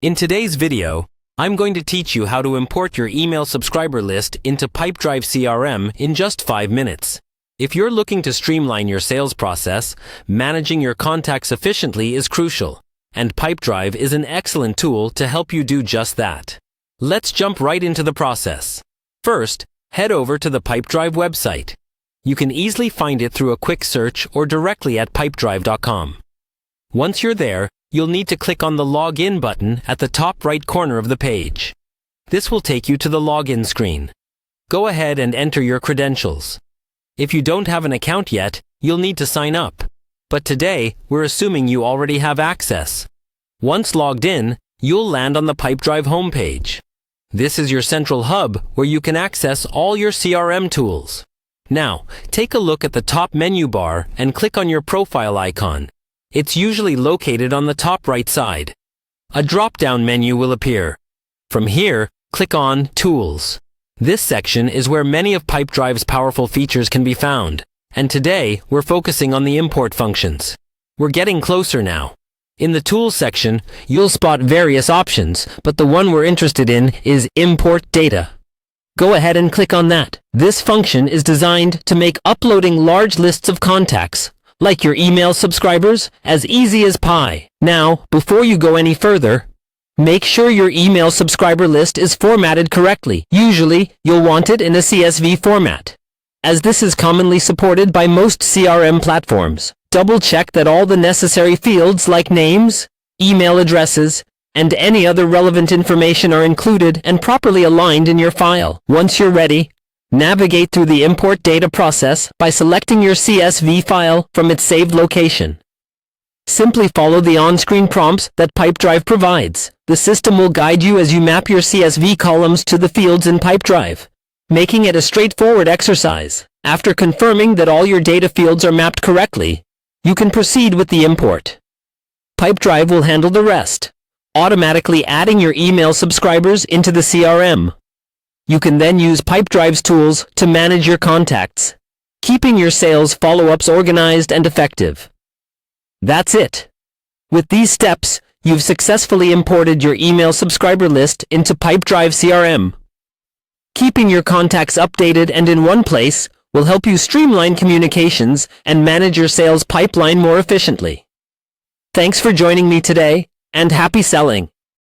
In today's video, I'm going to teach you how to import your email subscriber list into Pipedrive CRM in just 5 minutes. If you're looking to streamline your sales process, managing your contacts efficiently is crucial, and Pipedrive is an excellent tool to help you do just that. Let's jump right into the process. First, head over to the Pipedrive website. You can easily find it through a quick search or directly at pipedrive.com. Once you're there, you'll need to click on the Login button at the top right corner of the page. This will take you to the login screen. Go ahead and enter your credentials. If you don't have an account yet, you'll need to sign up. But today, we're assuming you already have access. Once logged in, you'll land on the Pipedrive homepage. This is your central hub where you can access all your CRM tools. Now, take a look at the top menu bar and click on your profile icon. It's usually located on the top right side. A drop-down menu will appear. From here, click on Tools. This section is where many of Pipedrive's powerful features can be found, and today we're focusing on the import functions. We're getting closer now. In the Tools section, you'll spot various options, but the one we're interested in is Import Data. Go ahead and click on that. This function is designed to make uploading large lists of contacts, like your email subscribers, as easy as pie. Now, before you go any further, make sure your email subscriber list is formatted correctly. Usually, you'll want it in a CSV format, as this is commonly supported by most CRM platforms. Double-check that all the necessary fields like names, email addresses, and any other relevant information are included and properly aligned in your file. Once you're ready, navigate through the import data process by selecting your CSV file from its saved location. Simply follow the on-screen prompts that Pipedrive provides. The system will guide you as you map your CSV columns to the fields in Pipedrive, making it a straightforward exercise. After confirming that all your data fields are mapped correctly, you can proceed with the import. Pipedrive will handle the rest, automatically adding your email subscribers into the CRM. You can then use Pipedrive's tools to manage your contacts, keeping your sales follow-ups organized and effective. That's it. With these steps, you've successfully imported your email subscriber list into Pipedrive CRM. Keeping your contacts updated and in one place will help you streamline communications and manage your sales pipeline more efficiently. Thanks for joining me today, and happy selling!